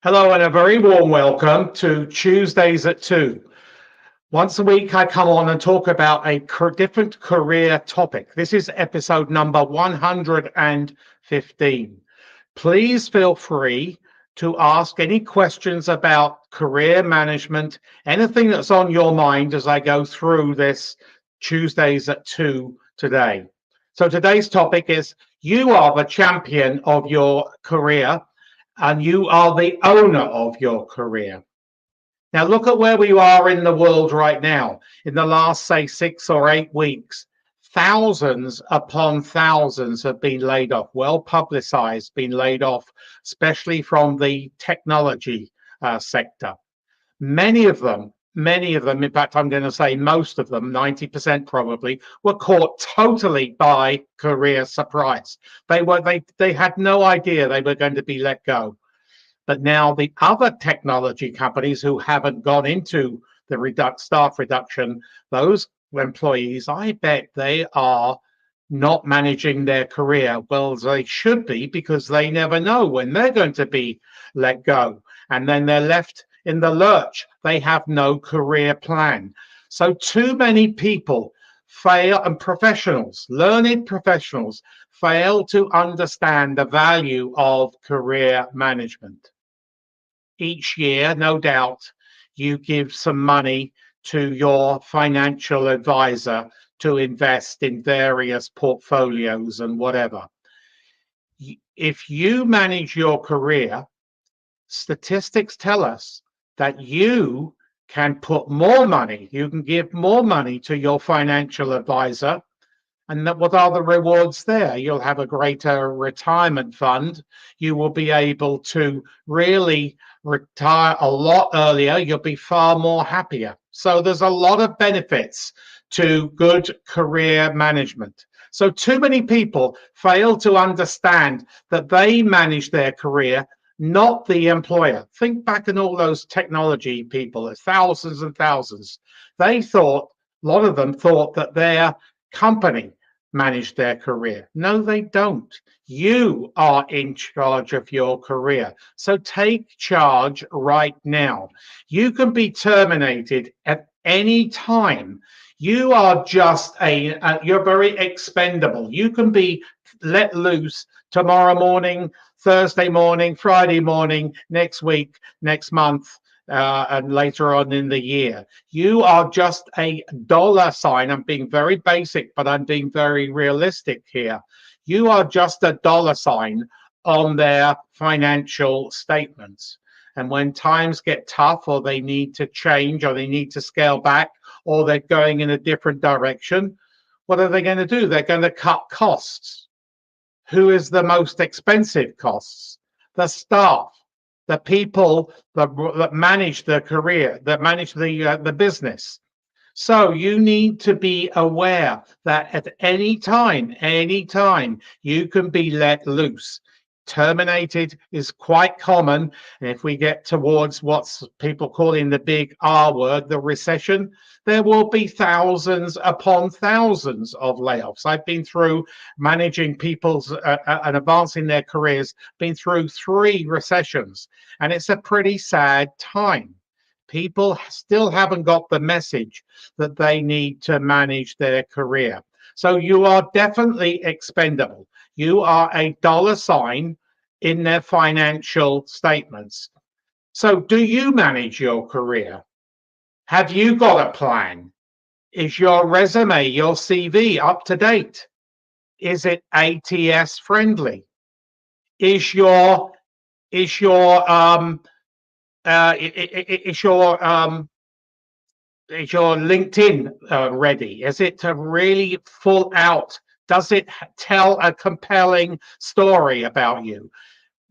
Hello and a very warm welcome to Tuesdays at 2. Once a week, I come on and talk about a different career topic. This is episode number 115. Please feel free to ask any questions about career management, anything that's on your mind as I go through this Tuesdays at 2 today. So today's topic is you are the champion of your career and you are the owner of your career. Now, look at where we are in the world right now. In the last, say, 6 or 8 weeks, thousands upon thousands have been laid off, well publicized, been laid off, especially from the technology sector. Many of them, in fact, I'm going to say most of them, 90% probably, were caught totally by career surprise. They had no idea they were going to be let go. But now the other technology companies who haven't gone into the staff reduction, those employees, I bet they are not managing their career well as they should be, because they never know when they're going to be let go. And then they're left in the lurch. They have no career plan. So too many people fail, and professionals, learned professionals, fail to understand the value of career management. Each year, no doubt, you give some money to your financial advisor to invest in various portfolios and whatever. If you manage your career, statistics tell us that you can put more money, you can give more money to your financial advisor. And what are the rewards there? You'll have a greater retirement fund. You will be able to really retire a lot earlier. You'll be far more happier. So there's a lot of benefits to good career management. So too many people fail to understand that they manage their career, not the employer. Think back on all those technology people, thousands and thousands. They thought, a lot of them thought that their company manage their career. No, they don't. You are in charge of your career. So take charge right now. You can be terminated at any time. You are you're very expendable. You can be let loose tomorrow morning, Thursday morning, Friday morning, next week, next month, and later on in the year. You are just a dollar sign. I'm being very basic, but I'm being very realistic here. You are just a dollar sign on their financial statements. And when times get tough, or they need to change, or they need to scale back, or they're going in a different direction, what are they going to do? They're going to cut costs. Who is the most expensive costs? The staff. The people that manage the career, that manage the business. So you need to be aware that at any time, you can be let loose. Terminated is quite common. And if we get towards what's people calling the big R word, the recession, there will be thousands upon thousands of layoffs. I've been through managing people's and advancing their careers, been through 3 recessions, and it's a pretty sad time. People still haven't got the message that they need to manage their career. So you are definitely expendable. You are a dollar sign in their financial statements. So do you manage your career? Have you got a plan? Is your resume, your CV up to date? Is it ATS friendly? Is your is your LinkedIn ready? Is it really full out? Does it tell a compelling story about you?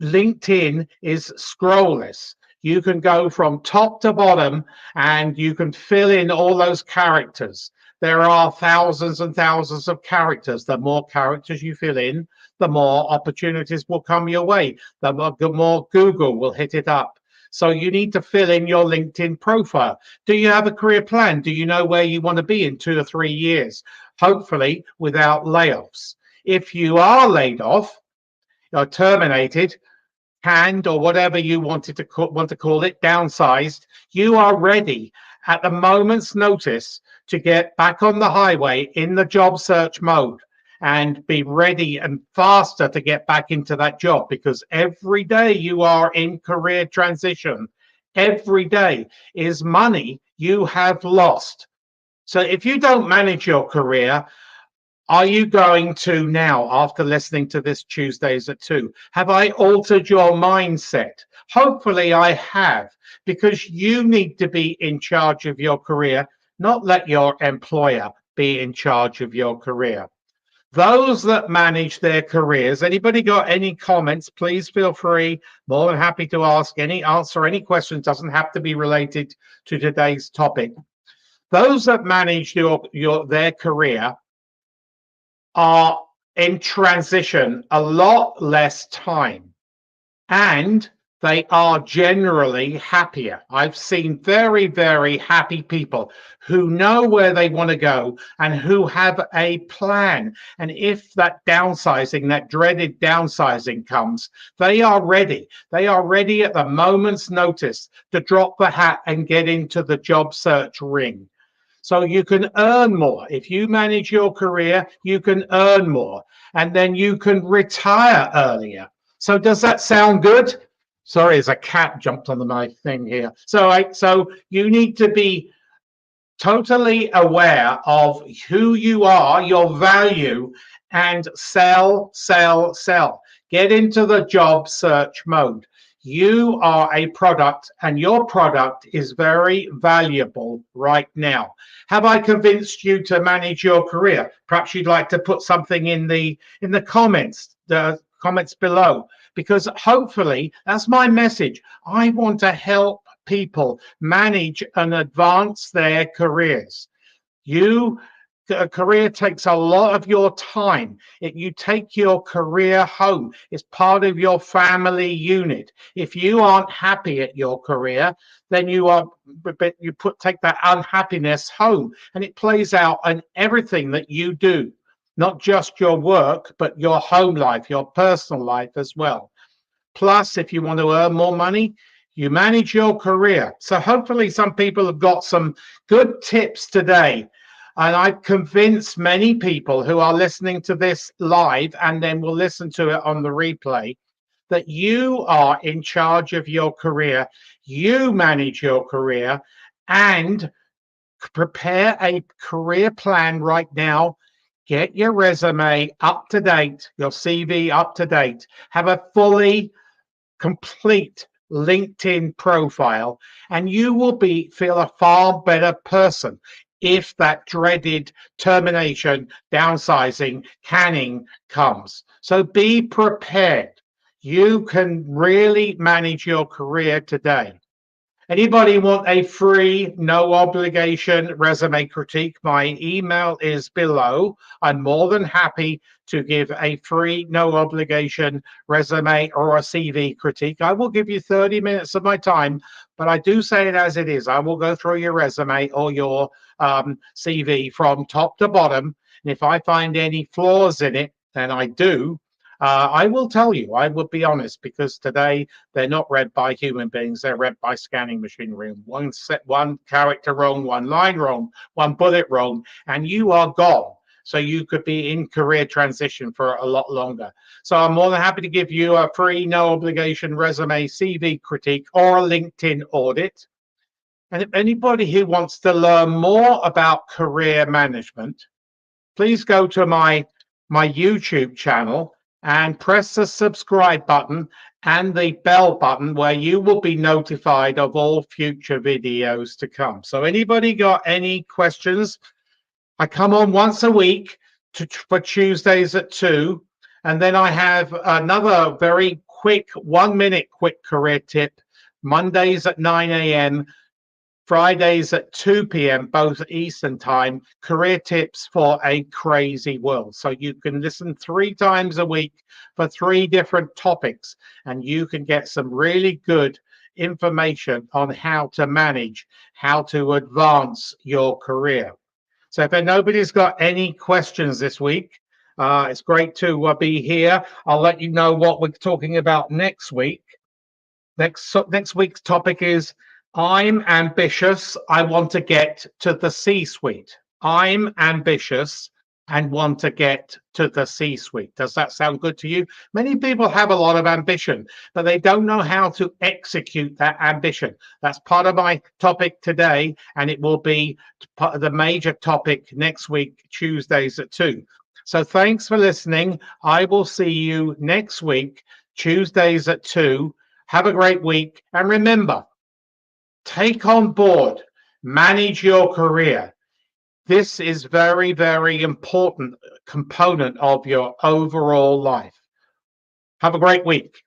LinkedIn is scrollless. You can go from top to bottom and you can fill in all those characters. There are thousands and thousands of characters. The more characters you fill in, the more opportunities will come your way. The more Google will hit it up. So you need to fill in your LinkedIn profile. Do you have a career plan? Do you know where you want to be in 2 or 3 years? Hopefully without layoffs. If you are laid off or terminated, canned, or whatever you want to call it, downsized, you are ready at the moment's notice to get back on the highway in the job search mode and be ready and faster to get back into that job, because every day you are in career transition, every day is money you have lost. So if you don't manage your career, are you going to now, after listening to this Tuesdays at 2, have I altered your mindset? Hopefully I have, because you need to be in charge of your career, not let your employer be in charge of your career. Those that manage their careers, anybody got any comments? Please feel free. More than happy to answer any questions. Doesn't have to be related to today's topic. Those that manage their career are in transition a lot less time, and they are generally happier. I've seen very, very happy people who know where they want to go and who have a plan. And if that downsizing, that dreaded downsizing comes, they are ready. They are ready at the moment's notice to drop the hat and get into the job search ring. So you can earn more. If you manage your career, you can earn more, and then you can retire earlier. So does that sound good? Sorry, as a cat jumped on my thing here. So you need to be totally aware of who you are, your value, and sell, sell, sell. Get into the job search mode. You are a product, and your product is very valuable right now. Have I convinced you to manage your career? Perhaps you'd like to put something in the comments below, because hopefully that's my message. I want to help people manage and advance their careers. A career takes a lot of your time. You take your career home. It's part of your family unit. If you aren't happy at your career, then take that unhappiness home, and it plays out in everything that you do, not just your work, but your home life, your personal life as well. Plus, if you want to earn more money, you manage your career. So hopefully some people have got some good tips today. And I've convinced many people who are listening to this live and then will listen to it on the replay that you are in charge of your career. You manage your career and prepare a career plan right now. Get your resume up to date, your CV up to date. Have a fully complete LinkedIn profile, and you will feel a far better person if that dreaded termination, downsizing, canning comes. So be prepared. You can really manage your career today. Anybody want a free, no obligation resume critique? My email is below. I'm more than happy to give a free, no obligation resume or a CV critique. I will give you 30 minutes of my time, but I do say it as it is. I will go through your resume or your CV from top to bottom. And if I find any flaws in it, and I do, I will tell you. I will be honest, because today they're not read by human beings. They're read by scanning machinery. One character wrong, one line wrong, one bullet wrong, and you are gone. So you could be in career transition for a lot longer. So I'm more than happy to give you a free, no obligation resume, CV critique, or a LinkedIn audit. And if anybody who wants to learn more about career management, please go to my YouTube channel and press the subscribe button and the bell button, where you will be notified of all future videos to come. So anybody got any questions? I come on once a week for Tuesdays at 2, and then I have another very quick 1-minute quick career tip Mondays at 9 a.m. Fridays at 2 p.m., both Eastern time, career tips for a crazy world. So you can listen 3 times a week for 3 different topics, and you can get some really good information on how to manage, how to advance your career. So if nobody's got any questions this week, it's great to be here. I'll let you know what we're talking about next week. Next week's topic is I'm ambitious. I want to get to the C-suite. I'm ambitious and want to get to the C-suite. Does that sound good to you? Many people have a lot of ambition, but they don't know how to execute that ambition. That's part of my topic today, and it will be part of the major topic next week, Tuesdays at 2. So thanks for listening. I will see you next week, Tuesdays at 2. Have a great week. And remember, take on board, manage your career. This is very, very important component of your overall life. Have a great week.